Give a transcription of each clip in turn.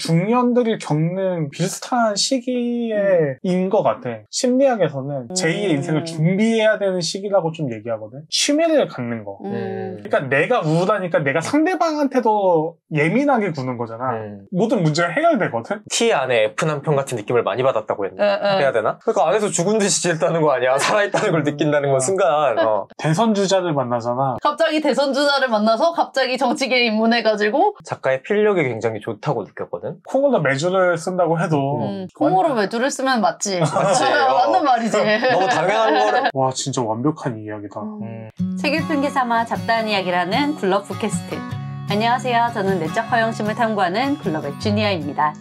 중년들이 겪는 비슷한 시기인 것 같아. 심리학에서는 제2의 인생을 준비해야 되는 시기라고 좀 얘기하거든. 취미를 갖는 거. 그러니까 내가 우울하니까 내가 상대방한테도 예민하게 구는 거잖아. 모든 문제가 해결되거든. T 안에 F 남편 같은 느낌을 많이 받았다고 해야 되나? 그러니까 안에서 죽은 듯이 질다는 거 아니야. 살아있다는 걸 느낀다는 건 순간. 대선주자를 만나잖아. 갑자기 대선주자를 만나서 갑자기 정치계에 입문해가지고 작가의 필력이 굉장히 좋다고 느꼈거든. 콩으로 매주를 쓴다고 해도 콩으로 매주를 쓰면 맞지. 맞지. 맞는 말이지. 너무 당연한 거를. 와 진짜 완벽한 이야기다. 책 읽은 게 삼아 잡다한 이야기라는 굴럽 팟캐스트. 안녕하세요. 저는 내적 허영심을 탐구하는 굴럽의 주니아입니다.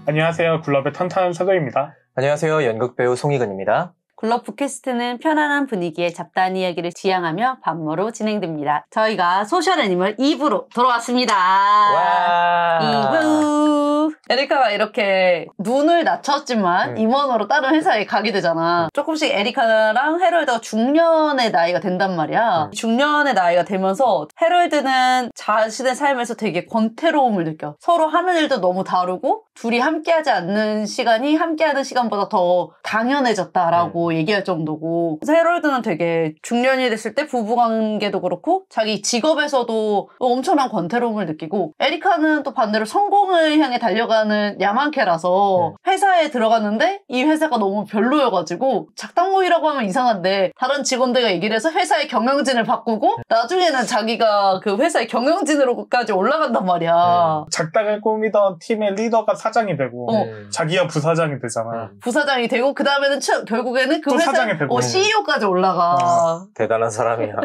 안녕하세요. 굴럽의 탄탄한 사도입니다. 안녕하세요. 연극배우 송희근입니다. 굴럽 팟캐스트는 편안한 분위기의 잡다한 이야기를 지향하며 반모로 진행됩니다. 저희가 소셜 애니멀 2부로 돌아왔습니다. 와. 2부. 에리카가 이렇게 눈을 낮췄지만 임원으로 다른 회사에 가게 되잖아. 조금씩 에리카랑 헤럴드가 중년의 나이가 된단 말이야. 중년의 나이가 되면서 헤럴드는 자신의 삶에서 되게 권태로움을 느껴. 서로 하는 일도 너무 다르고 둘이 함께하지 않는 시간이 함께하는 시간보다 더 당연해졌다라고 얘기할 정도고. 그래서 헤럴드는 되게 중년이 됐을 때 부부관계도 그렇고 자기 직업에서도 엄청난 권태로움을 느끼고, 에리카는 또 반대로 성공을 향해 달려가는 야만캐라서 회사에 들어갔는데 이 회사가 너무 별로여가지고, 작당모이라고 하면 이상한데 다른 직원들과 얘기를 해서 회사의 경영진을 바꾸고 나중에는 자기가 그 회사의 경영진으로까지 올라간단 말이야. 작당을 꾸미던 팀의 리더가 사장이 되고 자기가 부사장이 되잖아. 부사장이 되고 그 다음에는 결국에는 그 회사 사장이 되고 CEO까지 올라가. 대단한 사람이야.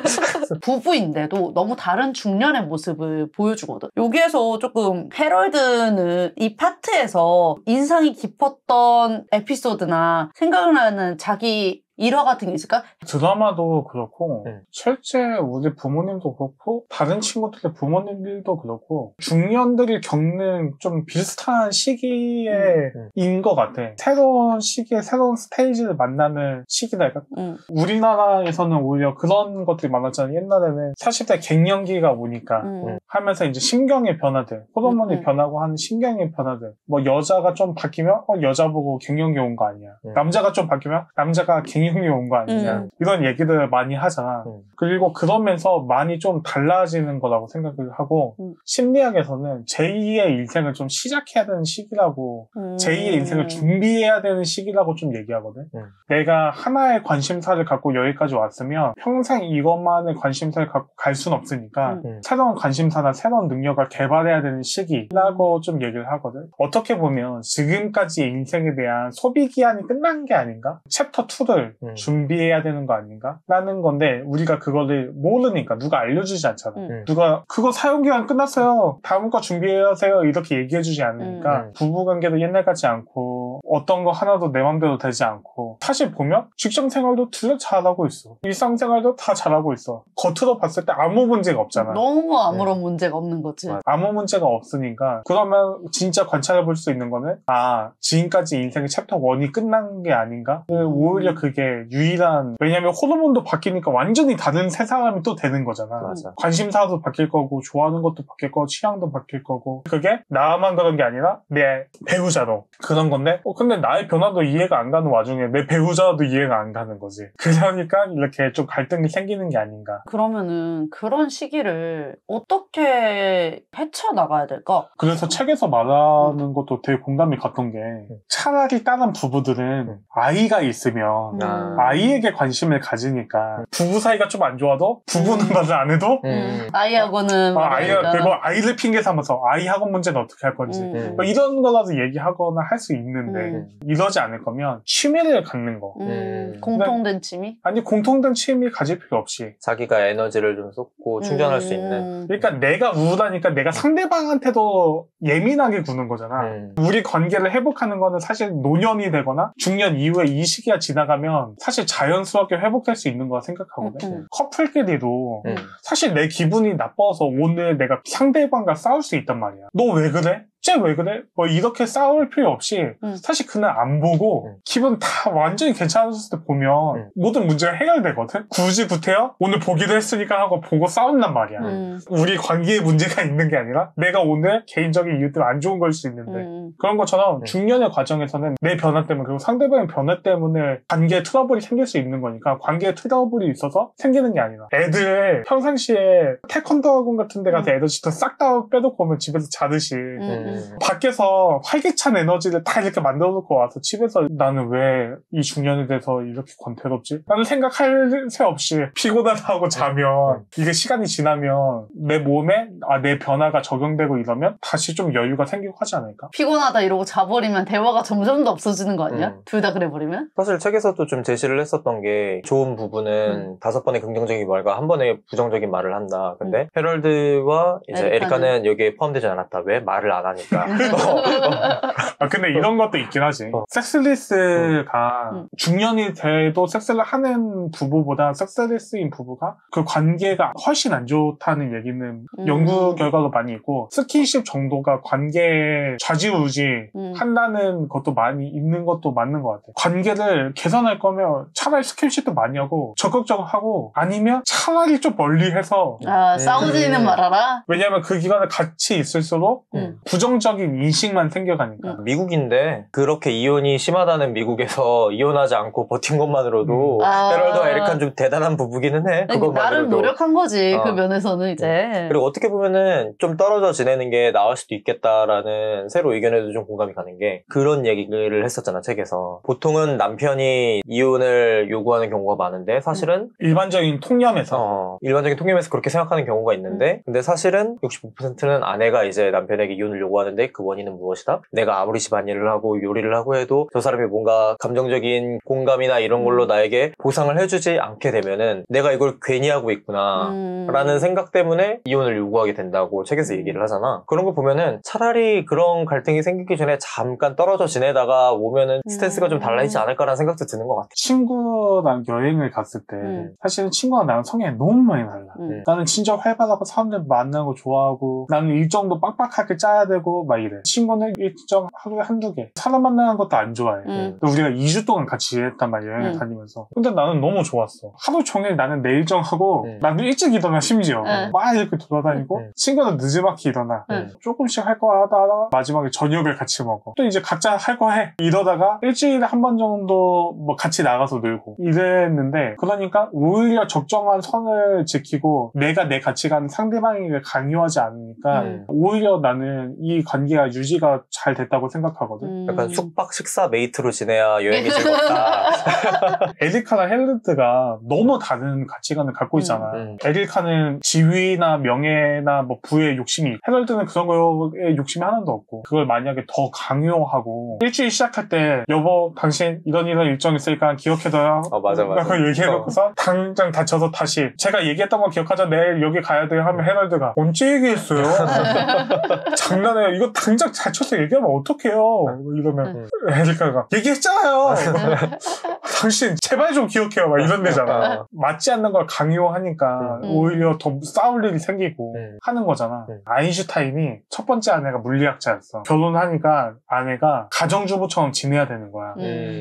부부인데도 너무 다른 중년의 모습을 보여주거든. 여기에서 조금 헤럴드는 이 파트에서 인상이 깊었던 에피소드나 생각나는 자기 일화 같은 게 있을까? 드라마도 그렇고 실제 우리 부모님도 그렇고 다른 친구들의 부모님들도 그렇고 중년들이 겪는 좀 비슷한 시기인 것 같아. 새로운 시기에 새로운 스테이지를 만나는 시기랄까? 우리나라에서는 오히려 그런 것들이 많았잖아. 옛날에는 40대 갱년기가 오니까 하면서 이제 신경의 변화들, 호르몬이 변하고 하는 신경의 변화들. 뭐 여자가 좀 바뀌면 여자 보고 갱년기 온 거 아니야. 남자가 좀 바뀌면 남자가 갱년기 온 거 아니냐. 이런 얘기들 많이 하잖아. 그리고 그러면서 많이 좀 달라지는 거라고 생각을 하고, 심리학에서는 제2의 인생을 좀 시작해야 되는 시기라고, 제2의 인생을 준비해야 되는 시기라고 좀 얘기하거든. 내가 하나의 관심사를 갖고 여기까지 왔으면 평생 이것만의 관심사를 갖고 갈 순 없으니까 새로운 관심사나 새로운 능력을 개발해야 되는 시기라고 좀 얘기를 하거든. 어떻게 보면 지금까지의 인생에 대한 소비 기한이 끝난 게 아닌가? 챕터 2를 준비해야 되는 거 아닌가? 라는 건데 우리가 그거를 모르니까, 누가 알려주지 않잖아. 누가 그거 사용기한 끝났어요, 다음 거 준비하세요 이렇게 얘기해주지 않으니까 부부관계도 옛날 같지 않고 어떤 거 하나도 내 맘대로 되지 않고, 사실 보면 직장생활도 둘 잘하고 있어. 일상생활도 다 잘하고 있어. 겉으로 봤을 때 아무 문제가 없잖아. 너무 아무런 문제가 없는 거지. 아무 문제가 없으니까, 그러면 진짜 관찰해 볼 수 있는 거는 지금까지 인생의 챕터 1이 끝난 게 아닌가? 오히려 그게 유일한, 왜냐면 호르몬도 바뀌니까 완전히 다른 새 사람이 또 되는 거잖아. 맞아. 관심사도 바뀔 거고 좋아하는 것도 바뀔 거고 취향도 바뀔 거고, 그게 나만 그런 게 아니라 내 배우자도 그런 건데, 근데 나의 변화도 이해가 안 가는 와중에 내 배우자도 이해가 안 가는 거지. 그러니까 이렇게 좀 갈등이 생기는 게 아닌가. 그러면은 그런 시기를 어떻게 헤쳐나가야 될까? 그래서 책에서 말하는 것도 되게 공감이 갔던 게, 차라리 다른 부부들은 아이가 있으면 아이에게 관심을 가지니까 부부 사이가 좀 안 좋아도 부부는 말을 안 해도 아이하고는 그리고 아이를 핑계 삼아서 아이 학원 문제는 어떻게 할 건지 뭐 이런 거라도 얘기하거나 할 수 있는데, 이러지 않을 거면 취미를 갖는 거. 공통된 취미? 아니 공통된 취미 가질 필요 없이 자기가 에너지를 좀 쏟고 충전할 수 있는. 그러니까 내가 우울하니까 내가 상대방한테도 예민하게 구는 거잖아. 우리 관계를 회복하는 거는 사실 노년이 되거나 중년 이후에 이 시기가 지나가면 사실 자연스럽게 회복될 수 있는 거라 생각하거든. 커플끼리도 사실 내 기분이 나빠서 오늘 내가 상대방과 싸울 수 있단 말이야. 너 왜 그래? 쟤 왜 그래? 뭐 이렇게 싸울 필요 없이 사실 그날 안 보고 기분 다 완전히 괜찮았을 때 보면 모든 문제가 해결되거든? 굳이 구태여? 오늘 보기로 했으니까 하고 보고 싸운단 말이야. 우리 관계에 문제가 있는 게 아니라 내가 오늘 개인적인 이유 때문에 안 좋은 걸 수 있는데 그런 것처럼 중년의 과정에서는 내 변화 때문에 그리고 상대방의 변화 때문에 관계에 트러블이 생길 수 있는 거니까 관계에 트러블이 있어서 생기는 게 아니라 애들 평상시에 태권도 학원 같은 데 가서 애들 진짜 싹 다 빼놓고 오면 집에서 자듯이 밖에서 활기찬 에너지를 다 이렇게 만들어 놓고 와서 집에서 나는 왜 이 중년에 대해서 이렇게 권태롭지? 라는 생각할 새 없이 피곤하다 하고 자면 이게 시간이 지나면 내 몸에 내 변화가 적용되고 이러면 다시 좀 여유가 생기고 하지 않을까? 피곤하다 이러고 자버리면 대화가 점점 더 없어지는 거 아니야? 둘 다 그래버리면? 사실 책에서도 좀 제시를 했었던 게 좋은 부분은 5번의 긍정적인 말과 한 번의 부정적인 말을 한다. 근데 헤럴드와 이제 에리카는 여기에 포함되지 않았다. 왜? 말을 안 하니까. 근데 이런 것도 있긴 하지. 섹스리스가 중년이 돼도 섹스를 하는 부부보다 섹스리스인 부부가 그 관계가 훨씬 안 좋다는 얘기는 연구 결과도 많이 있고 스킨십 정도가 관계에 좌지우지 한다는 것도 많이 있는 것도 맞는 것 같아. 관계를 개선할 거면 차라리 스킨십도 많이 하고 적극적으로 하고 아니면 차라리 좀 멀리 해서 싸우지는 말아라? 왜냐면 그 기간에 같이 있을수록 부정적인 인식만 생겨가니까. 미국인데 그렇게 이혼이 심하다는 미국에서 이혼하지 않고 버틴 것만으로도 헤럴드와 에리카는 좀 대단한 부부기는 해. 나름 노력한 거지. 그 면에서는 이제. 그리고 어떻게 보면은 좀 떨어져 지내는 게 나을 수도 있겠다라는 새로 의견에도 좀 공감이 가는 게 그런 얘기를 했었잖아 책에서. 보통은 남편이 이혼을 요구하는 경우가 많은데 사실은 일반적인 통념에서 일반적인 통념에서 그렇게 생각하는 경우가 있는데 근데 사실은 65%는 아내가 이제 남편에게 이혼을 요구하는데 그 원인은 무엇이다? 내가 아무리 집안일을 하고 요리를 하고 해도 저 사람이 뭔가 감정적인 공감이나 이런 걸로 나에게 보상을 해주지 않게 되면은 내가 이걸 괜히 하고 있구나 라는 생각 때문에 이혼을 요구하게 된다고 책에서 얘기를 하잖아. 그런 거 보면은 차라리 그런 갈등이 생기기 전에 잠깐 떨어져 지내다가 오면은 스탠스가 좀 달라지지 않을까라는 생각도 드는 것 같아. 친구랑 여행을 갔을 때 사실은 친구랑 나랑 성향이 너무 많이 달라. 나는 진짜 활발하고 사람들 만나는 거 좋아하고 나는 일정도 빡빡하게 짜야 되고 막 이래. 친구는 일정 하루에 한두 개. 사람 만나는 것도 안 좋아해. 우리가 2주 동안 같이 지냈단 말이야. 여행을 다니면서. 근데 나는 너무 좋았어. 하루 종일 나는 내 일정하고 나는 일찍 일어나 심지어 막 이렇게 돌아다니고 친구는 늦지막히 일어나. 조금씩 할 거 하다가 마지막에 저녁을 같이 먹어. 또 이제 각자 할 거 해. 이러다가 일주일에 한 번 정도 뭐 같이 나가서 놀고 이랬는데 그러니까 오히려 적정한 선을 지키고 내가 내 가치관 상대방에게 강요하지 않으니까 오히려 나는 이 관계가 유지가 잘 됐다고 생각하거든. 약간 숙박 식사 메이트로 지내야 여행이 즐겁다. 에리카랑 헤럴드가 너무 다른 가치관을 갖고 있잖아. 에리카는 지위나 명예나 뭐 부의 욕심이 헤럴드는 그런 거에 욕심이 하나도 없고 그걸 만약에 더 강요하고 일주일 시작할 때 여보 당신 이런 일정 있으니까 기억해둬요. 맞아. 그걸 얘기해놓고서 당장 다쳐서 다시 제가 얘기했던 거 기억하자 내일 여기 가야 돼요 하면 헤럴드가 언제 얘기했어요? 장난해요. 이거 당장 다쳐서 얘기하면 어떡해요? 이러면 에리카가 얘기했잖아요. 당신 제발 좀 기억해요. 막 이런 데잖아. 맞지 않는 걸 강요하니까 오히려 더 싸울 일이 생기고 하는 거잖아. 아인슈타인이 첫 번째 아내가 물리학자였어. 결혼하니까 아내가 가정주부처럼 지내야 되는 거야.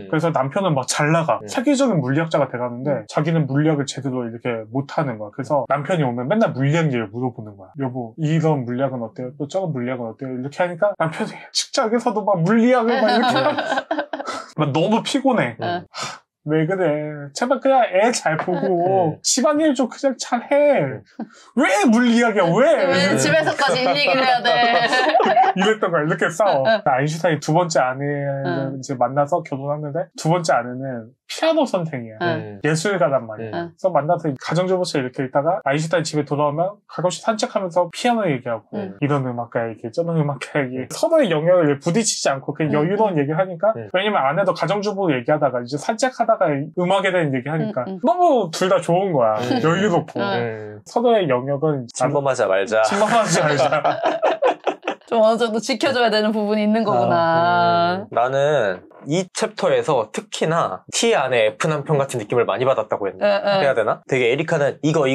그래서 남편은 막 잘 나가. 세계적인 물리학자가 돼가는데 자기는 물리학을 제대로 이렇게 못하는 거야. 그래서 남편이 오면 맨날 물리학 얘기를 물어보는 거야. 여보 이런 물리학은 어때요? 또 저런 물리학은 어때요? 이렇게 하니까 남편이 직장에서도 막 물리학을 막 이렇게 막 너무 피곤해. 왜 그래? 제발 그냥 애 잘 보고 집안일 좀 그냥 잘 해. 왜 물리학이야? 왜 집에서까지 일얘기를 해야 돼? 이랬던 거야. 이렇게 싸워. 아인슈타인 두 번째 아내를 이제 만나서 결혼했는데 두 번째 아내는 피아노 선생이야. 예술가란 말이야. 그래서 만나서 가정주부처 이렇게 있다가 아인슈타인 집에 돌아오면 가끔씩 산책하면서 피아노 얘기하고 이런 음악가 얘기, 저런 음악가 얘기 서로의 영역을 부딪히지 않고 그냥 여유로운 얘기를 하니까 왜냐면 아내도 가정주부 얘기하다가 이제 산책하다가 음악에 대한 얘기 하니까 너무 둘 다 좋은 거야. 여유롭고 서로의 영역은 침범하자 말자. 침범하지 말자. 좀 어느 정도 지켜줘야 되는 부분이 있는 거구나. 나는 이 챕터에서 특히나 T 안에 F 남편 같은 느낌을 많이 받았다고 해야 되나? 되게 에리카는 이거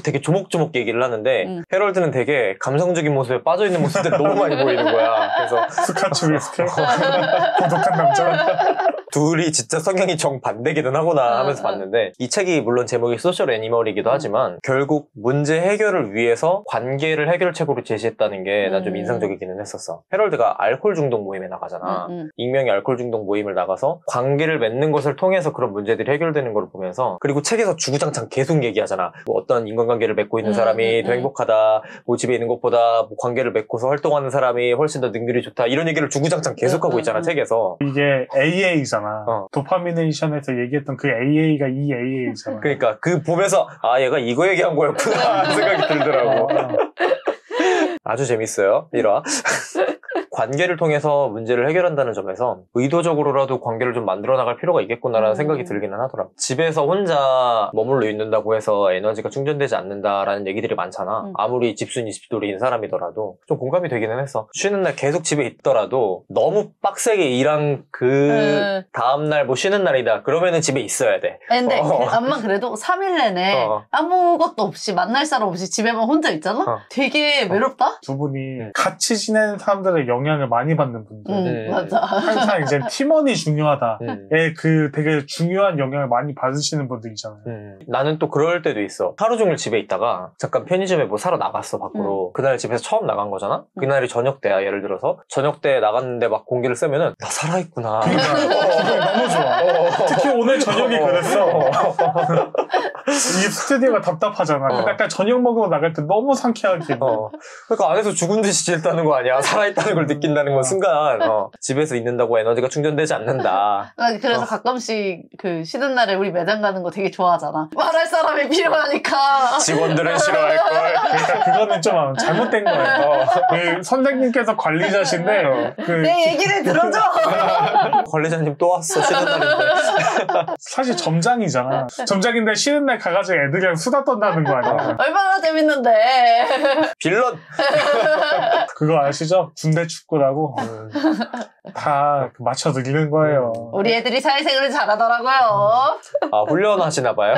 되게 조목조목 얘기를 하는데 헤럴드는 되게 감성적인 모습에 빠져있는 모습들이 너무 많이 보이는 거야. 그래서 스카치 위스키 고독한 남자 둘이 진짜 성향이 정반대기는 하구나 하면서 봤는데 이 책이 물론 제목이 소셜 애니멀이기도 하지만 결국 문제 해결을 위해서 관계를 해결책으로 제시했다는 게 난 좀 인상적이기는 했었어. 헤럴드가 알코올 중독 모임에 나가잖아. 익명의 알코올 중독 모임을 나가서 관계를 맺는 것을 통해서 그런 문제들이 해결되는 걸 보면서 그리고 책에서 주구장창 계속 얘기하잖아. 뭐 어떤 인간관계를 맺고 있는 사람이 더 행복하다. 뭐 집에 있는 것보다 뭐 관계를 맺고서 활동하는 사람이 훨씬 더 능률이 좋다. 이런 얘기를 주구장창 계속하고 있잖아. 책에서. 이게 AA잖아. 도파미네이션에서 얘기했던 그 AA가 이 AA잖아. 그러니까 그 보면서 아 얘가 이거 얘기한 거였구나 생각이 들더라고. 아주 재밌어요. 1화. 관계를 통해서 문제를 해결한다는 점에서 의도적으로라도 관계를 좀 만들어 나갈 필요가 있겠구나라는 생각이 들기는 하더라. 집에서 혼자 머물러 있는다고 해서 에너지가 충전되지 않는다라는 얘기들이 많잖아. 아무리 집순이 집돌이인 사람이더라도 좀 공감이 되기는 했어. 쉬는 날 계속 집에 있더라도 너무 빡세게 일한 그 다음날 뭐 쉬는 날이다 그러면은 집에 있어야 돼. 근데 암만 그래도 3일 내내 아무것도 없이 만날 사람 없이 집에만 혼자 있잖아? 되게 외롭다? 두 분이 같이 지내는 사람들의 영향을 많이 받는 분들. 맞아. 항상 이제 팀원이 중요하다. 그 되게 중요한 영향을 많이 받으시는 분들이잖아요. 나는 또 그럴 때도 있어. 하루 종일 집에 있다가 잠깐 편의점에 뭐 사러 나갔어 밖으로. 그날 집에서 처음 나간 거잖아? 그날이 저녁 때야 예를 들어서. 저녁 때 나갔는데 막 공기를 쐬면은 나 살아있구나. 그러니까 너무 좋아. 특히 오늘 저녁이 그랬어. 이게 스튜디오가 답답하잖아. 약간 저녁 먹으러 나갈 때 너무 상쾌하게. 그러니까 안에서 죽은 듯이 지냈다는 거 아니야. 살아있다는 걸 느낀다는 건 순간 집에서 있는다고 에너지가 충전되지 않는다. 그래서 가끔씩 그 쉬는 날에 우리 매장 가는 거 되게 좋아하잖아. 말할 사람이 필요하니까. 직원들은 싫어할걸. 그러니까 그거는 좀 잘못된 거예요. 그 선생님께서 관리자신데 내 얘기를 들어줘. 관리자님 또 왔어. 쉬는 날인데. 사실 점장이잖아. 점장인데 쉬는 날 가가지고 애들이랑 수다 떤다는 거 아니야. 얼마나 재밌는데. 빌런. 그거 아시죠? 군대 축구라고 다 맞춰 드리는 거예요. 우리 애들이 사회생활을 잘하더라고요. 아, 훈련하시나 봐요.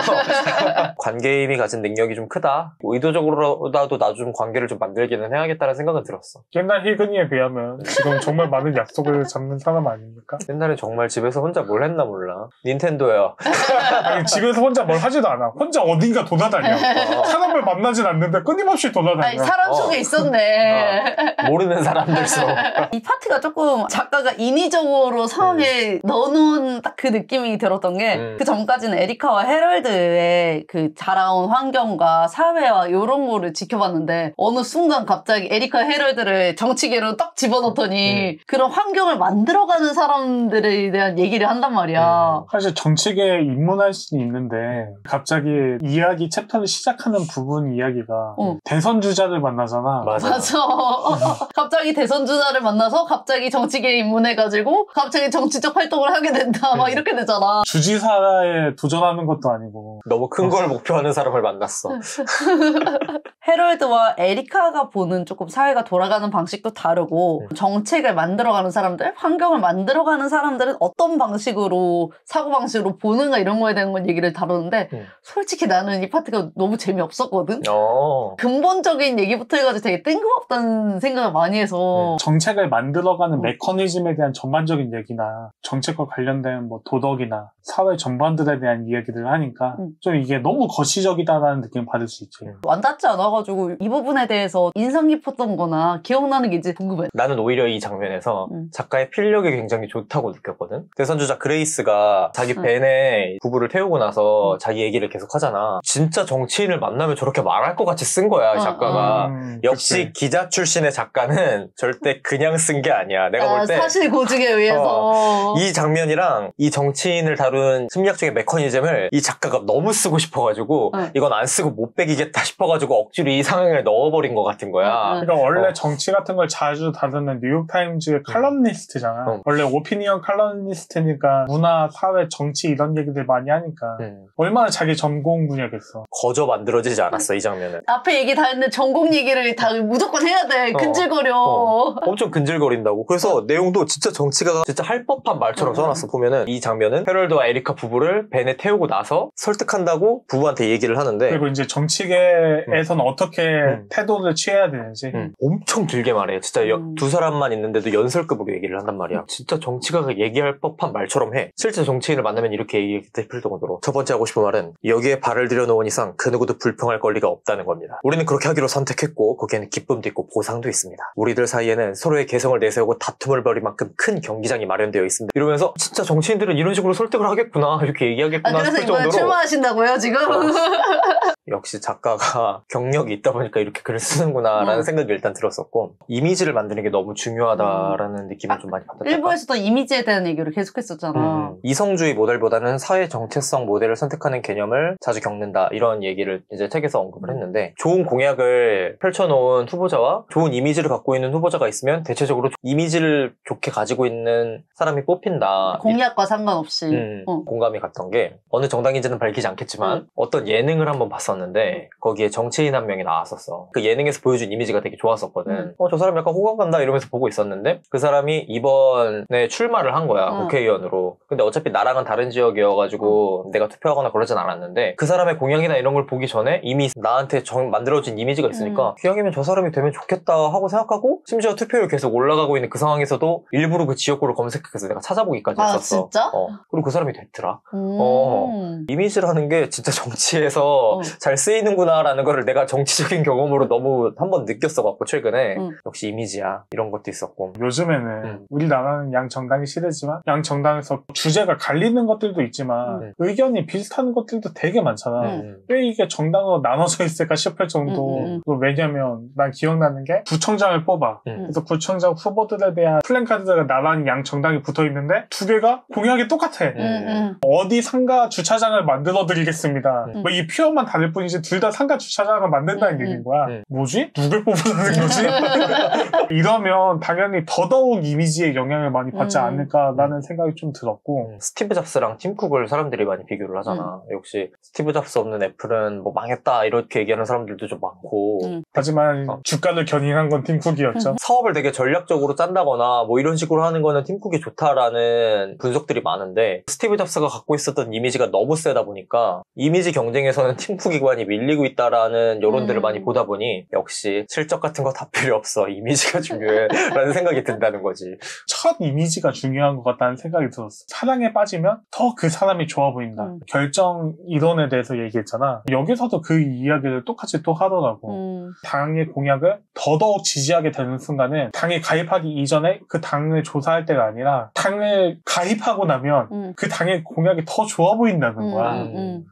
관계인이 가진 능력이 좀 크다. 의도적으로라도 나 좀 관계를 좀 만들기는 해야겠다는 생각은 들었어. 옛날 희근이에 비하면 지금 정말 많은 약속을 잡는 사람 아닙니까? 옛날에 정말 집에서 혼자 뭘 했나 몰라. 닌텐도요. 아니, 집에서 혼자 뭘 하지도 않아. 혼자 어딘가 돌아다녀. 사람을 만나진 않는데 끊임없이 돌아다녀. 아니, 사람 속에 있었네. 모르는 사람들 속. 이 파트가 조금 작가가 인위적으로 상황에 넣어놓은 딱 그 느낌이 들었던 게 그 전까지는 에리카와 헤럴드의 그 자라온 환경과 사회와 이런 거를 지켜봤는데 어느 순간 갑자기 에리카 헤럴드를 정치계로 딱 집어넣더니 그런 환경을 만들어가는 사람들에 대한 얘기를 한단 말이야. 사실 정치계에 입문할 수는 있는데 갑자기 이야기 챕터를 시작하는 부분 이야기가 대선 주자를 만나잖아. 맞아. 갑자기 대선 주자를 만나서 갑자기 정치계에 입문해가지고 갑자기 정치적 활동을 하게 된다. 막 이렇게 되잖아. 주지사에 도전하는 것도 아니고 너무 큰 걸 목표하는 사람을 만났어. 헤럴드와 에리카가 보는 조금 사회가 돌아가는 방식도 다르고 정책을 만들어가는 사람들, 환경을 만들어가는 사람들은 어떤 방식으로 사고방식으로 보는가 이런 거에 대한 건 얘기를 다루는데 솔직히 나는 이 파트가 너무 재미없었거든? 근본적인 얘기부터 해가지고 되게 뜬금없다는 생각을 많이 해서 정책을 만들어가는 메커니즘에 대한 전반적인 얘기나 정책과 관련된 뭐 도덕이나 사회 전반들에 대한 이야기를 하니까 좀 이게 너무 거시적이다라는 느낌을 받을 수 있지. 와닿지 않아가지고 이 부분에 대해서 인상 깊었던 거나 기억나는 게 이제 궁금해. 나는 오히려 이 장면에서 작가의 필력이 굉장히 좋다고 느꼈거든. 대선주자 그레이스가 자기 벤에 부부를 태우고 나서 자기 얘기를 계속 하잖아. 진짜 정치인을 만나면 저렇게 말할 것 같이 쓴 거야, 작가가. 역시 그치. 기자 출신의 작가는 절대 그냥 쓴 게 아니야. 내가 볼 때 사실 고증에 의해서 이 장면이랑 이 정치인을 다룬 심리학적인 메커니즘을 이 작가가 너무 쓰고 싶어가지고 이건 안 쓰고 못 빼기겠다 싶어가지고 억지로 자기들이 이 상황을 넣어버린 것 같은 거야. 그러니까 원래 정치 같은 걸 자주 다루는 뉴욕타임즈의 칼럼니스트잖아. 원래 오피니언 칼럼니스트니까 문화, 사회, 정치 이런 얘기들 많이 하니까 얼마나 자기 전공 분야겠어. 거저 만들어지지 않았어 이 장면은. 앞에 얘기 다 했는데 전공 얘기를 다 무조건 해야 돼. 근질거려. 엄청 근질거린다고. 그래서 내용도 진짜 정치가 진짜 할 법한 말처럼 써놨어. 보면은 이 장면은 헤럴드와 에리카 부부를 벤에 태우고 나서 설득한다고 부부한테 얘기를 하는데, 그리고 이제 정치계에서는 어떻게 태도를 취해야 되는지 엄청 길게 말해. 진짜 두 사람만 있는데도 연설급으로 얘기를 한단 말이야. 진짜 정치가 얘기할 법한 말처럼 해. 실제 정치인을 만나면 이렇게 얘기할 정도로. 첫 번째 하고 싶은 말은 여기에 발을 들여놓은 이상 그 누구도 불평할 권리가 없다는 겁니다. 우리는 그렇게 하기로 선택했고 거기에는 기쁨도 있고 보상도 있습니다. 우리들 사이에는 서로의 개성을 내세우고 다툼을 벌일 만큼 큰 경기장이 마련되어 있습니다. 이러면서 진짜 정치인들은 이런 식으로 설득을 하겠구나, 이렇게 얘기하겠구나 그래서 싶을 이번에 정도로. 출마하신다고요 지금? 역시 작가가 경력이 있다 보니까 이렇게 글을 쓰는구나라는 생각이 일단 들었었고, 이미지를 만드는 게 너무 중요하다라는 느낌을 좀 많이 받았다. 일부에서도 이미지에 대한 얘기를 계속했었잖아. 이성주의 모델보다는 사회 정체성 모델을 선택하는 개념을 자주 겪는다, 이런 얘기를 이제 책에서 언급을 했는데, 좋은 공약을 펼쳐놓은 후보자와 좋은 이미지를 갖고 있는 후보자가 있으면 대체적으로 이미지를 좋게 가지고 있는 사람이 뽑힌다. 공약과 상관없이. 공감이 갔던 게, 어느 정당인지는 밝히지 않겠지만 어떤 예능을 한번 봤었는데 거기에 정치인 한 명이 나왔었어. 그 예능에서 보여준 이미지가 되게 좋았었거든. 저 사람 약간 호감 간다 이러면서 보고 있었는데, 그 사람이 이번에 출마를 한 거야, 국회의원으로. 근데 어차피 나랑은 다른 지역이어가지고 내가 투표하거나 그러진 않았는데, 그 사람의 공약이나 이런 걸 보기 전에 이미 나한테 만들어진 이미지가 있으니까 기왕이면 저 사람이 되면 좋겠다 하고 생각하고, 심지어 투표율 계속 올라가고 있는 그 상황에서도 일부러 그 지역구를 검색해서 내가 찾아보기까지 했었어. 진짜? 그리고 그 사람이 됐더라. 이미지라는 게 진짜 정치에서 잘 쓰이는구나라는 거를 내가 정치적인 경험으로 너무 한번 느꼈어갖고 최근에 역시 이미지야, 이런 것도 있었고. 요즘에는 우리나라는 양 정당이 시대지만 양 정당에서 주제가 갈리는 것들도 있지만 의견이 비슷한 것들도 되게 많잖아. 왜 이게 정당으로 나눠져 있을까 싶을 정도. 왜냐면 난 기억나는 게 구청장을 뽑아. 그래서 구청장 후보들에 대한 플랜카드가 나란히 양 정당이 붙어있는데 두 개가 공약이 똑같아. 어디 상가 주차장을 만들어 드리겠습니다. 뭐 이 표현만 다를 뿐이지 둘 다 상가 주차장을 만든다는 얘기인 거야. 뭐지? 누굴 뽑으라는 거지? 이러면 당연히 더더욱 이미지에 영향을 많이 받지 않을까라는 생각이 좀 들었고. 스티브 잡스랑 팀 쿡을 사람들이 많이 비교를 하잖아. 역시 스티브 잡스 없는 애플은 뭐 망했다 이렇게 얘기하는 사람들도 좀 많고. 하지만 주가를 견인한 건 팀 쿡이었죠. 사업을 되게 전략적으로 짠다거나 뭐 이런 식으로 하는 거는 팀 쿡이 좋다라는 분석들이 많은데, 스티브 잡스가 갖고 있었던 이미지가 너무 세다 보니까 이미지 경쟁에서는 팀 쿡이관이 밀리고 있다라는 여론들을 많이 보다 보니 역시 실적 같은 거 다 필요 없어, 이미지가 중요해 라는 생각이 든다는 거지. 첫 이미지가 중요한 것 같다는 생각이 들었어. 사랑에 빠지면 더 그 사람이 좋아 보인다. 결정 이론에 대해서 얘기했잖아. 여기서도 그 이야기를 똑같이 또 하더라고. 당의 공약을 더더욱 지지하게 되는 순간은 당에 가입하기 이전에 그 당을 조사할 때가 아니라 당을 가입하고 나면 그 당의 공약이 더 좋아 보인다는 거야.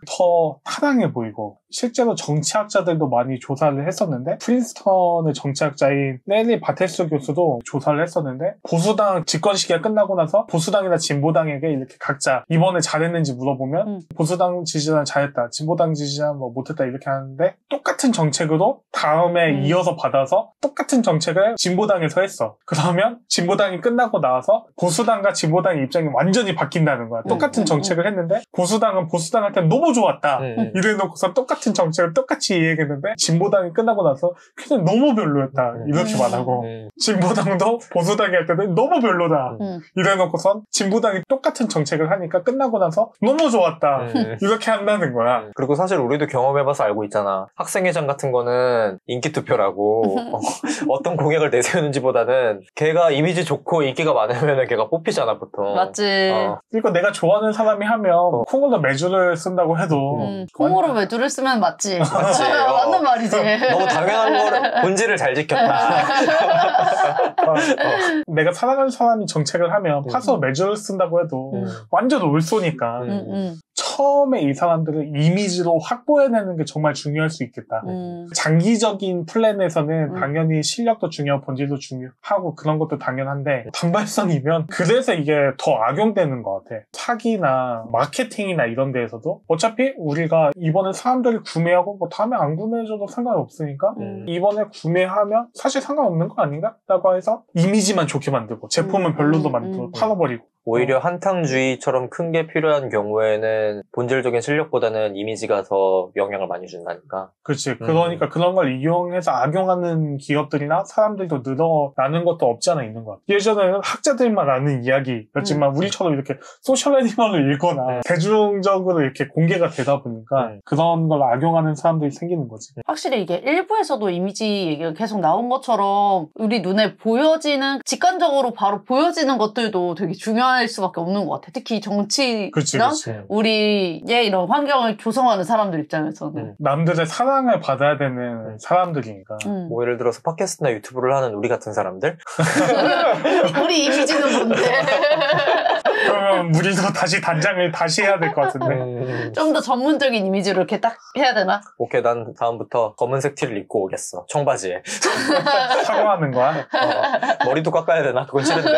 더 타당해 보이고. 실제로 정치학자들도 많이 조사를 했었는데, 프린스턴의 정치학자인 레리 바텔스 교수도 조사를 했었는데, 보수당 집권 시기가 끝나고 나서 보수당이나 진보당에게 이렇게 각자 이번에 잘했는지 물어보면 보수당 지지자는 잘했다, 진보당 지지자는 뭐 못했다 이렇게 하는데, 똑같은 정책으로 다음에 이어서 받아서 똑같은 정책을 진보당에서 했어. 그러면 진보당이 끝나고 나와서 보수당과 진보당의 입장이 완전히 바뀐다는 거야. 똑같은 정책을 했는데 보수당은 보수당한테 너무 좋았다 이래놓고서 똑같은 정책을 똑같이 이야기했는데, 진보당이 끝나고 나서 그냥 너무 별로였다 이렇게 말하고, 진보당도 보수당이 할 때는 너무 별로다 이래놓고선 진보당이 똑같은 정책을 하니까 끝나고 나서 너무 좋았다 이렇게 한다는 거야. 그리고 사실 우리도 경험해봐서 알고 있잖아. 학생회장 같은 거는 인기투표라고 어떤 공약을 내세우는지보다는 걔가 이미지 좋고 인기가 많으면 걔가 뽑히잖아 보통. 맞지. 그러니까 내가 좋아하는 사람이 하면 콩으로 매주를 쓴다고 해도 콩으로 매주를 쓰면 맞지. 맞지. 맞는 말이지. 너무 당연한 거를 본질을 잘 지켰다. 내가 사랑하는 사람이 정책을 하면 파서 매주를 쓴다고 해도 완전 올쏘니까 처음에 이 사람들을 이미지로 확보해내는 게 정말 중요할 수 있겠다. 장기적인 플랜에서는 당연히 실력도 중요하고 본질도 중요하고 그런 것도 당연한데 단발성이면 그래서 이게 더 악용되는 것 같아. 사기나 마케팅이나 이런 데에서도 어차피 우리가 이번에 사람들이 구매하고 뭐 다음에 안 구매해줘도 상관없으니까 이번에 구매하면 사실 상관없는 거 아닌가? 라고 해서 이미지만 좋게 만들고 제품은 별로도 만들고 팔아버리고 오히려 한탕주의처럼 큰 게 필요한 경우에는 본질적인 실력보다는 이미지가 더 영향을 많이 준다니까. 그렇지. 그러니까 그런 걸 이용해서 악용하는 기업들이나 사람들도 늘어나는 것도 없지 않아 있는 것 같아. 예전에는 학자들만 아는 이야기였지만 우리처럼 이렇게 소셜 애니멀을 읽거나 대중적으로 이렇게 공개가 되다 보니까 그런 걸 악용하는 사람들이 생기는 거지. 확실히 이게 일부에서도 이미지 얘기가 계속 나온 것처럼 우리 눈에 보여지는 직관적으로 바로 보여지는 것들도 되게 중요할 수밖에 없는 것 같아. 특히 정치나 그치. 우리의 이런 환경을 조성하는 사람들 입장에서는 남들의 사랑을 받아야 되는 사람들이니까. 뭐 예를 들어서 팟캐스트나 유튜브를 하는 우리 같은 사람들? 우리 이미지는 뭔데? 그러면 우리도 다시 단장을 다시 해야 될 것 같은데. 좀 더 전문적인 이미지로 이렇게 딱 해야 되나? 오케이, 난 다음부터 검은색 티를 입고 오겠어. 청바지에. 사과하는 거야? 머리도 깎아야 되나? 그건 싫은데.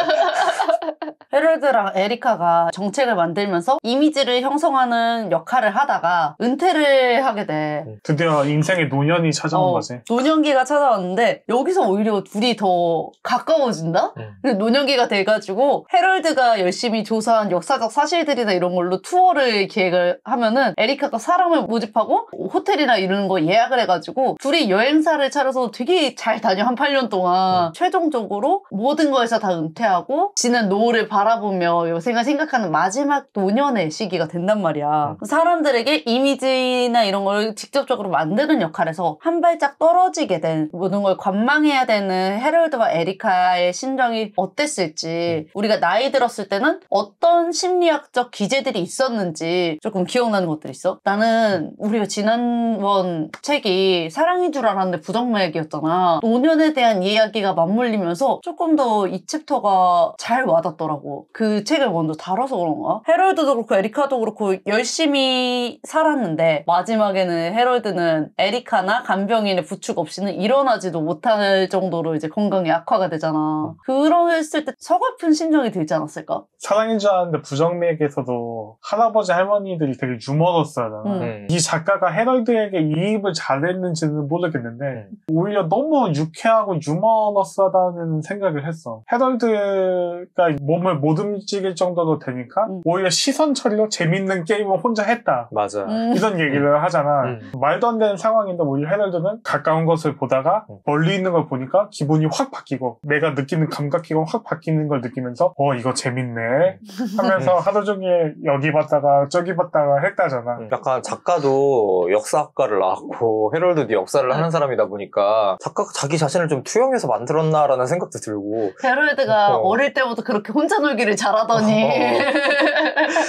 헤럴드랑 에리카가 정책을 만들면서 이미지를 형성하는 역할을 하다가 은퇴를 하게 돼. 드디어 인생의 노년이 찾아온 거지. 노년기가 찾아왔는데 여기서 오히려 둘이 더 가까워진다? 노년기가 돼가지고 헤럴드가 열심히 조사한 역사적 사실들이나 이런 걸로 투어를 기획을 하면은 에리카가 사람을 모집하고 호텔이나 이런 거 예약을 해가지고 둘이 여행사를 차려서 되게 잘 다녀 한 8년 동안 최종적으로 모든 거에서 다 은퇴하고 지는 노후를 바라보며 요새가 생각하는 마지막 노년의 시기가 된단 말이야. 사람들에게 이미지나 이런 걸 직접적으로 만드는 역할에서 한 발짝 떨어지게 된 모든 걸 관망해야 되는 헤럴드와 에리카의 심정이 어땠을지 우리가 나이 들었을 때는 어떤 심리학적 기제들이 있었는지 조금 기억나는 것들 있어? 나는 우리가 지난번 책이 사랑인 줄 알았는데 부정맥이었잖아. 노년에 대한 이야기가 맞물리면서 조금 더 이 챕터가 잘 와닿더라고. 그 책을 먼저 다뤄서 그런가? 헤럴드도 그렇고 에리카도 그렇고 열심히 살았는데 마지막에는 헤럴드는 에리카나 간병인의 부축 없이는 일어나지도 못할 정도로 이제 건강이 악화가 되잖아. 그랬을 때 서글픈 심정이 들지 않았을까? 사랑인 줄 알았는데 부정맥에서도 할아버지 할머니들이 되게 유머러스하잖아. 이 작가가 헤럴드에게 이입을 잘했는지는 모르겠는데 오히려 너무 유쾌하고 유머러스하다는 생각을 했어. 헤럴드가 몸을 못 움직일 정도로 되니까 오히려 시선 처리로 재밌는 게임을 혼자 했다. 맞아. 이런 얘기를 하잖아. 말도 안 되는 상황인데 오히려 헤럴드는 가까운 것을 보다가 멀리 있는 걸 보니까 기분이 확 바뀌고 내가 느끼는 감각기가 확 바뀌는 걸 느끼면서 이거 재밌네 하면서 하루 종일 여기 봤다가 저기 봤다가 했다잖아. 약간 작가도 역사학과를 나왔고 헤럴드도 역사를 하는 사람이다 보니까 작가가 자기 자신을 좀 투영해서 만들었나라는 생각도 들고 헤럴드가 어릴 때부터 그렇게 혼자 놀기를 잘하더니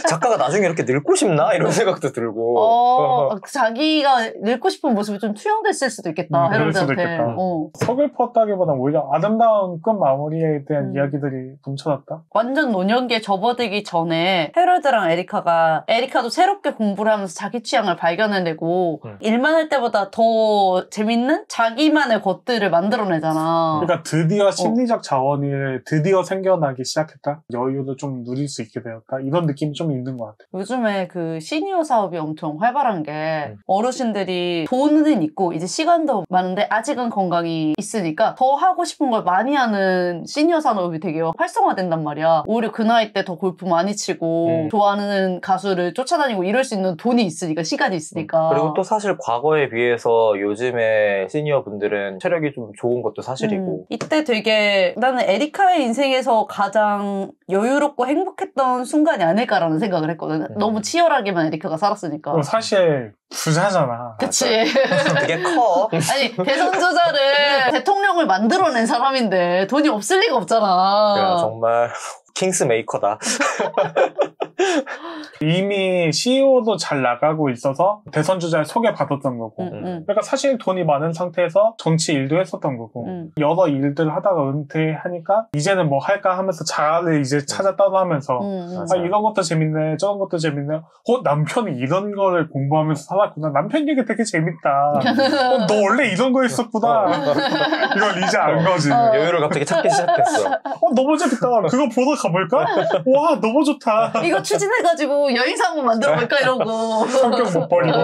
작가가 나중에 이렇게 늙고 싶나? 이런 생각도 들고 자기가 늙고 싶은 모습이 좀 투영됐을 수도 있겠다. 헤럴드한테. 서글펐다기보다 오히려 아름다운 끝 마무리에 대한 이야기들이 뭉쳐졌다. 완전 노년기에 접어들기 전에 헤럴드랑 에리카도 새롭게 공부를 하면서 자기 취향을 발견해내고 일만 할 때보다 더 재밌는 자기만의 것들을 만들어내잖아. 그러니까 드디어 심리적 자원이 드디어 생겨나기 시작했다. 여유를 좀 누릴 수 있게 되었다. 이런 느낌이 좀 있는 것 같아. 요즘에 그 시니어 사업이 엄청 활발한 게 어르신들이 돈은 있고 이제 시간도 많은데 아직은 건강이 있으니까 더 하고 싶은 걸 많이 하는 시니어 산업이 되게 활성화된단 말이야. 오히려 그 나이 때 더 골프 많이 치고 좋아하는 가수를 쫓아다니고 이럴 수 있는 돈이 있으니까 시간이 있으니까. 그리고 또 사실 과거에 비해서 요즘에 시니어 분들은 체력이 좀 좋은 것도 사실이고 이때 되게 나는 에리카의 인생에서 가장 여유롭고 행복했던 순간이 아닐까라는 생각을 했거든. 너무 치열하게만 에리카가 살았으니까. 사실 부자잖아. 그치. 그게 커. 아니 대선 주자를 대통령을 만들어낸 사람인데 돈이 없을 리가 없잖아. 야, 정말 킹스 메이커다. 이미 CEO도 잘 나가고 있어서 대선 주자를 소개받았던 거고 그러니까 사실 돈이 많은 상태에서 정치 일도 했었던 거고 여러 일들 하다가 은퇴하니까 이제는 뭐 할까 하면서 자아를 이제 찾아 따라하면서 아, 이런 것도 재밌네 저런 것도 재밌네 남편이 이런 거를 공부하면서 살았구나 남편 얘기 되게 재밌다 너 원래 이런 거 했었구나 이걸 이제 안 거지 여유를 갑자기 찾기 시작했어. 너무 재밌다 그거 보러 가볼까? 와 너무 좋다 이거 추진해가지고 여행사 한번 만들어볼까 이러고 성격 못 버리고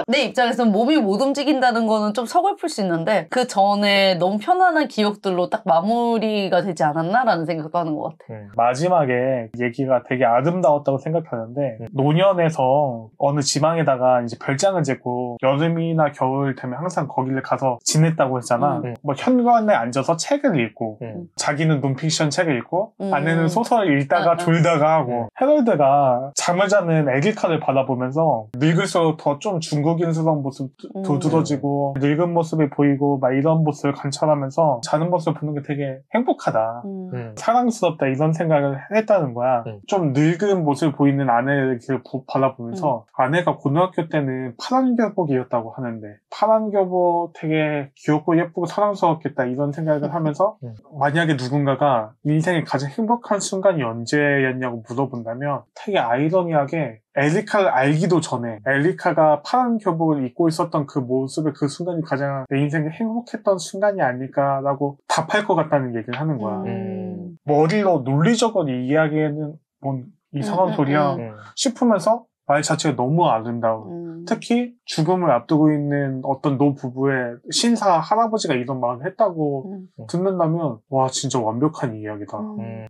내 입장에서는 몸이 못 움직인다는 거는 좀 서글플 수 있는데 그 전에 너무 편안한 기억들로 딱 마무리가 되지 않았나라는 생각도 하는 것 같아. 마지막에 얘기가 되게 아름다웠다고 생각하는데 노년에서 어느 지방에다가 이제 별장을 짓고 여름이나 겨울 되면 항상 거기를 가서 지냈다고 했잖아. 뭐 현관에 앉아서 책을 읽고 자기는 논픽션 책을 읽고 아내는 소설 읽다가 졸다가 하고 해럴드가 잠을 자는 에리카를 바라보면서 늙을수록 더 좀 중국인스러운 모습 도드러지고 늙은 모습이 보이고 막 이런 모습을 관찰하면서 자는 모습을 보는 게 되게 행복하다. 사랑스럽다 이런 생각을 했다는 거야. 좀 늙은 모습을 보이는 아내를 바라보면서 아내가 고등학교 때는 파란 교복이었다고 하는데 파란 교복 되게 귀엽고 예쁘고 사랑스럽겠다 이런 생각을 하면서 만약에 누군가가 인생의 가장 행복한 순간이 언제였냐고 물어본다면 되게 아이러니하게 에리카를 알기도 전에 에리카가 파란 교복을 입고 있었던 그 모습의 그 순간이 가장 내 인생에 행복했던 순간이 아닐까라고 답할 것 같다는 얘기를 하는 거야. 머리로 논리적으로 이야기하는 뭔 이상한 소리야 싶으면서 말 자체가 너무 아름다워. 특히 죽음을 앞두고 있는 어떤 노부부의 신사 할아버지가 이런 말을 했다고 듣는다면 와 진짜 완벽한 이야기다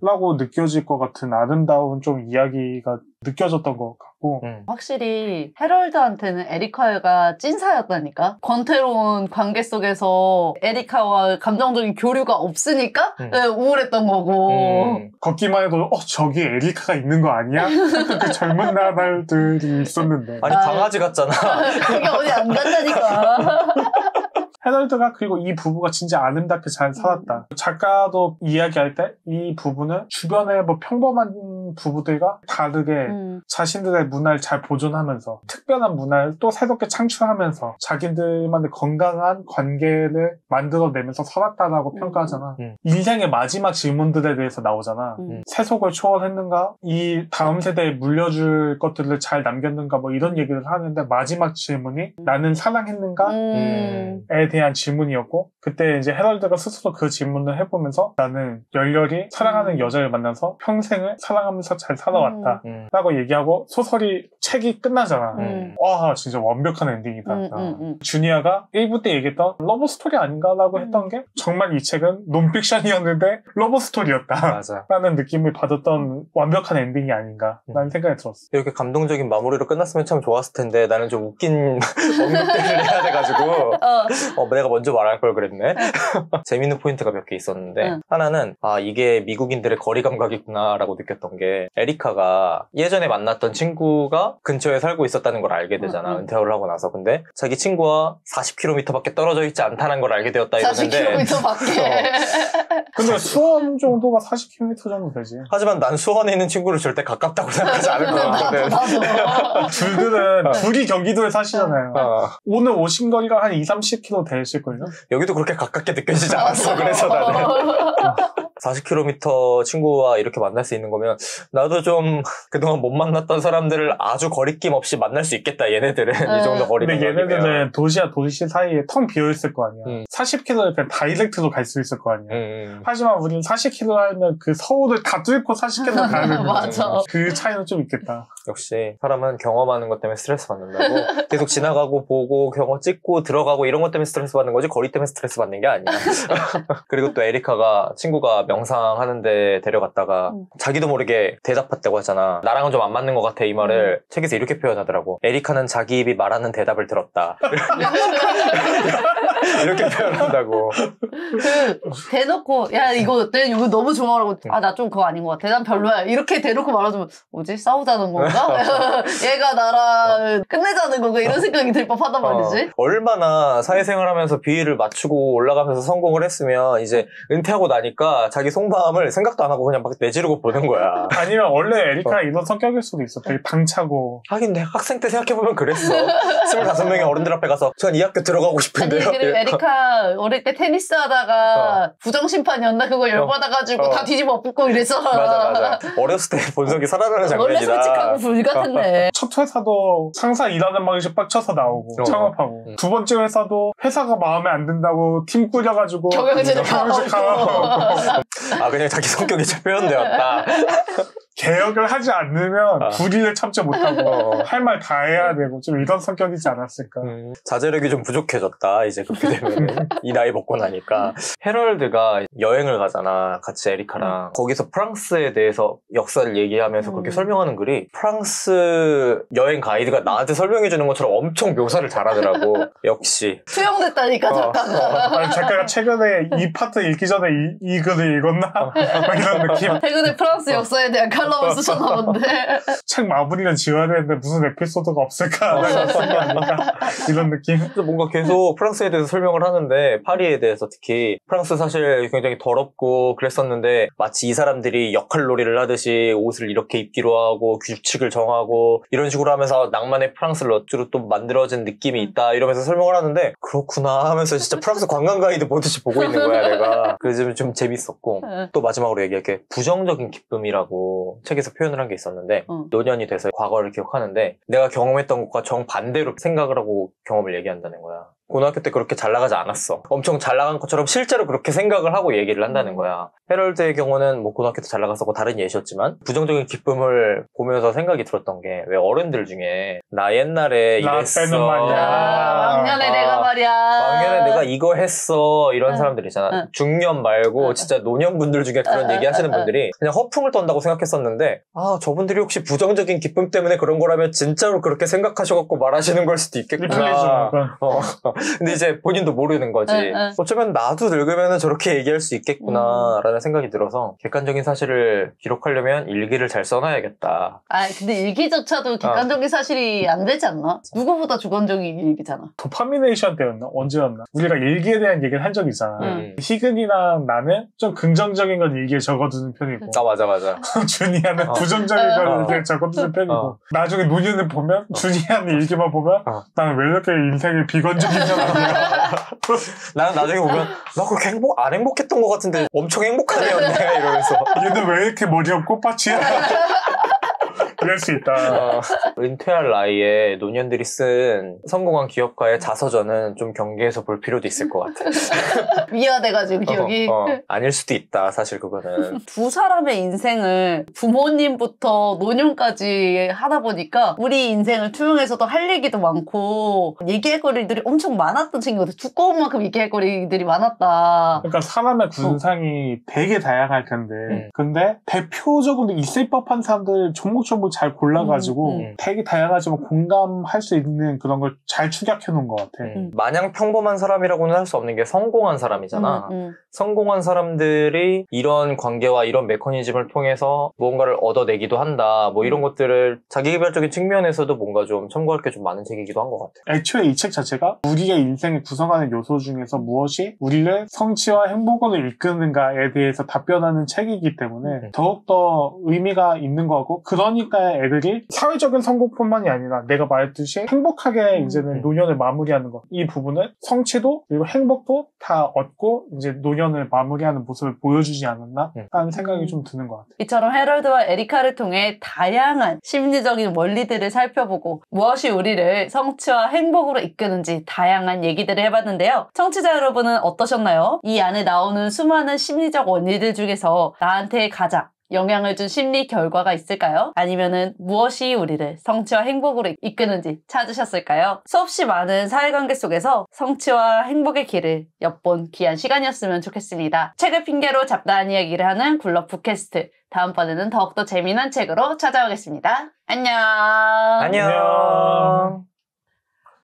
라고 느껴질 것 같은 아름다운 좀 이야기가 느껴졌던 것 같고 확실히 해럴드한테는 에리카가 찐사였다니까. 권태로운 관계 속에서 에리카와 감정적인 교류가 없으니까 우울했던 거고 걷기만 해도 저기 에리카가 있는 거 아니야? 그 젊은 나날들이 있었는데 아니 강아지 같잖아. 그게 어디 안 간다니까. 해럴드가 그리고 이 부부가 진짜 아름답게 잘 살았다. 작가도 이야기할 때 이 부부는 주변의 뭐 평범한 부부들과 다르게 자신들의 문화를 잘 보존하면서 특별한 문화를 또 새롭게 창출하면서 자기들만의 건강한 관계를 만들어내면서 살았다라고 평가하잖아. 인생의 마지막 질문들에 대해서 나오잖아. 세속을 초월했는가? 이 다음 세대에 물려줄 것들을 잘 남겼는가? 뭐 이런 얘기를 하는데 마지막 질문이 나는 사랑했는가? 에 대한 질문이었고 그때 이제 해럴드가 스스로 그 질문을 해보면서 나는 열렬히 사랑하는 여자를 만나서 평생을 사랑하면서 잘 살아왔다 라고 얘기하고 소설이 책이 끝나잖아. 와 진짜 완벽한 엔딩이다. 주니아가 1부 때 얘기했던 러브스토리 아닌가라고 했던 게 정말 이 책은 논픽션이었는데 러브스토리였다 맞아. 라는 느낌을 받았던 완벽한 엔딩이 아닌가 라는 생각이 들었어. 이렇게 감동적인 마무리로 끝났으면 참 좋았을 텐데 나는 좀 웃긴 언급들을 해야 돼가지고 내가 먼저 말할 걸 그랬네. 재밌는 포인트가 몇 개 있었는데 하나는 이게 미국인들의 거리 감각이구나 라고 느꼈던 게 에리카가 예전에 만났던 친구가 근처에 살고 있었다는 걸 알게 되잖아. 은퇴를 하고 나서. 근데 자기 친구와 40km밖에 떨어져 있지 않다는 걸 알게 되었다 이러는데 40km밖에 근데 수원 정도가 40km 정도 되지. 하지만 난 수원에 있는 친구를 절대 가깝다고 생각하지 않을 것 같거든. 둘이 경기도에 사시잖아요. 오늘 오신 거리가 한 20-30km 되실걸요? 여기도 그렇게 가깝게 느껴지지 않았어. 그래서 나는 40km 친구와 이렇게 만날 수 있는 거면 나도 좀 그동안 못 만났던 사람들을 아주 거리낌 없이 만날 수 있겠다. 얘네들은 이 정도 거리면. 근데 얘네들은 도시와 도시 사이에 텅 비어있을 거 아니야. 40km를 그냥 다이렉트로 갈 수 있을 거 아니야. 하지만 우리는 40km 하면 그 서울을 다 뚫고 40km 가야 되는 맞아. 그 차이는 좀 있겠다. 역시 사람은 경험하는 것 때문에 스트레스 받는다고. 계속 지나가고 보고 경험 찍고 들어가고 이런 것 때문에 스트레스 받는 거지 거리 때문에 스트레스 받는 게 아니야. 그리고 또 에리카가 친구가 명상하는데 데려갔다가 자기도 모르게 대답했다고 하잖아. 나랑은 좀 안 맞는 것 같아 이 말을 책에서 이렇게 표현하더라고. 에리카는 자기 입이 말하는 대답을 들었다. 이렇게 표현한다고. 대놓고 야 이거 내 이거 너무 좋아하고 나 좀 그거 아닌 것 같아. 난 별로야. 이렇게 대놓고 말하면 뭐지? 싸우자는 건가? 얘가 나랑 끝내자는 건가? 이런 생각이 들 법하단 말이지. 얼마나 사회생활하면서 비위를 맞추고 올라가면서 성공을 했으면 이제 은퇴하고 나니까 자기 속마음을 생각도 안 하고 그냥 막 내지르고 보는 거야. 아니면 원래 에리카가 이런 성격일 수도 있어. 되게 당차고. 하긴 내가 학생 때 생각해보면 그랬어. 25명의 어른들 앞에 가서 전 이 학교 들어가고 싶은데요. 아니 그리고 에리카 어릴 때 테니스 하다가 부정심판이었나? 그거 열받아가지고 다 뒤집어 엎고 이래서. 맞아. 어렸을 때 본성이 살아나는 장면이다. 원래 솔직하고 불같았네. 첫 회사도 상사 일하는 방식 빡쳐서 나오고 창업하고 두 번째 회사도 회사가 마음에 안 든다고 팀 꾸려가지고 경영진을 강하고 아 그냥 자기 성격이 잘 표현되었다. 개혁을 하지 않으면 불의를 참지 못하고 할 말 다 해야 되고 좀 이런 성격이지 않았을까. 자제력이 좀 부족해졌다 이제 그렇게 되면 이 나이 먹고 나니까. 헤럴드가 여행을 가잖아 같이 에리카랑. 거기서 프랑스에 대해서 역사를 얘기하면서 그렇게 설명하는 글이 프랑스 여행 가이드가 나한테 설명해주는 것처럼 엄청 묘사를 잘하더라고. 역시 투영됐다니까 작가가. 아니, 작가가 최근에 이 파트 읽기 전에 이 글을 읽었나? 막 이런 느낌. 최근에 프랑스 역사에 대한 칼럼을 쓰셨나 본데. 책 마무리는 지어야 되는데 무슨 에피소드가 없을까? 쓴 게 아닌가? 이런 느낌. 그래서 뭔가 계속 프랑스에 대해서 설명을 하는데 파리에 대해서 특히 프랑스 사실 굉장히 더럽고 그랬었는데 마치 이 사람들이 역할놀이를 하듯이 옷을 이렇게 입기로 하고 규칙을 정하고 이런 식으로 하면서 낭만의 프랑스를 어쩌로 또 만들어진 느낌이 있다 이러면서 설명을 하는데 그렇구나 하면서 진짜 프랑스 관광 가이드 보듯이 보고 있는 거야 내가. 그래서 좀 재밌었고 또 마지막으로 얘기할게. 부정적인 기쁨이라고 책에서 표현을 한 게 있었는데 노년이 돼서 과거를 기억하는데 내가 경험했던 것과 정반대로 생각을 하고 경험을 얘기한다는 거야. 고등학교 때 그렇게 잘 나가지 않았어. 엄청 잘 나간 것처럼 실제로 그렇게 생각을 하고 얘기를 한다는 거야. 헤럴드의 경우는 뭐 고등학교 때 잘 나갔었고 다른 예시였지만 부정적인 기쁨을 보면서 생각이 들었던 게 왜 어른들 중에 나 옛날에 이랬어. 왕년에 내가 말이야. 왕년에 내가 이거 했어. 이런 사람들 있잖아. 중년 말고 진짜 노년분들 중에 그런 얘기 하시는 분들이 그냥 허풍을 떤다고 생각했었는데 저분들이 혹시 부정적인 기쁨 때문에 그런 거라면 진짜로 그렇게 생각하셔갖고 말하시는 걸 수도 있겠구나. 근데 이제 본인도 모르는 거지. 어쩌면 나도 늙으면 저렇게 얘기할 수 있겠구나 라는 생각이 들어서 객관적인 사실을 기록하려면 일기를 잘 써놔야겠다. 근데 일기조차도 객관적인 사실이 안 되지 않나? 누구보다 주관적인 일기잖아. 도파미네이션 때였나? 언제였나? 우리가 일기에 대한 얘기를 한 적이 있잖아. 희근이랑 나는 좀 긍정적인 건 일기에 적어두는 편이고 맞아. 준이야는 부정적인 건 일기에 적어두는 편이고 나중에 노년을 보면 준이야는 일기만 보면 나는 왜 이렇게 인생이 비관적인 나는 나중에 보면 나 그렇게 안 행복했던 것 같은데 엄청 행복하네요 내가 이러면서 얘는 왜 이렇게 머리 없고 꽃밭이야? 그럴 수 있다. 은퇴할 나이에 노년들이 쓴 성공한 기업가의 자서전은 좀 경계해서 볼 필요도 있을 것 같아. 미화돼가지고 기억이. 아닐 수도 있다 사실 그거는. 두 사람의 인생을 부모님부터 노년까지 하다 보니까 우리 인생을 투영해서도 할 얘기도 많고 얘기할 거리들이 엄청 많았던 친구들. 두꺼운 만큼 얘기할 거리들이 많았다. 그러니까 사람의 군상이 되게 다양할 텐데 근데 대표적으로 있을 법한 사람들 조목조목 잘 골라가지고 되게 다양하지만 공감할 수 있는 그런 걸 잘 축약해 놓은 것 같아. 마냥 평범한 사람이라고는 할 수 없는 게 성공한 사람이잖아. 성공한 사람들이 이런 관계와 이런 메커니즘을 통해서 무언가를 얻어내기도 한다. 뭐 이런 것들을 자기개발적인 측면에서도 뭔가 좀 첨구할 게 좀 많은 책이기도 한 것 같아. 애초에 이 책 자체가 우리의 인생을 구성하는 요소 중에서 무엇이 우리를 성취와 행복으로 이끄는가에 대해서 답변하는 책이기 때문에 더욱더 의미가 있는 거고 그러니까 애들이 사회적인 성공뿐만이 아니라 내가 말했듯이 행복하게 이제는 노년을 마무리하는 것. 이 부분을 성취도 그리고 행복도 다 얻고 이제 노년을 마무리하는 모습을 보여주지 않았나 하는 생각이 좀 드는 것 같아요. 이처럼 헤럴드와 에리카를 통해 다양한 심리적인 원리들을 살펴보고 무엇이 우리를 성취와 행복으로 이끄는지 다양한 얘기들을 해봤는데요. 청취자 여러분은 어떠셨나요? 이 안에 나오는 수많은 심리적 원리들 중에서 나한테 가장 영향을 준 심리 결과가 있을까요? 아니면은 무엇이 우리를 성취와 행복으로 이끄는지 찾으셨을까요? 수없이 많은 사회관계 속에서 성취와 행복의 길을 엿본 귀한 시간이었으면 좋겠습니다. 책을 핑계로 잡다한 이야기를 하는 굴러 붓캐스트. 다음번에는 더욱더 재미난 책으로 찾아오겠습니다. 안녕. 안녕.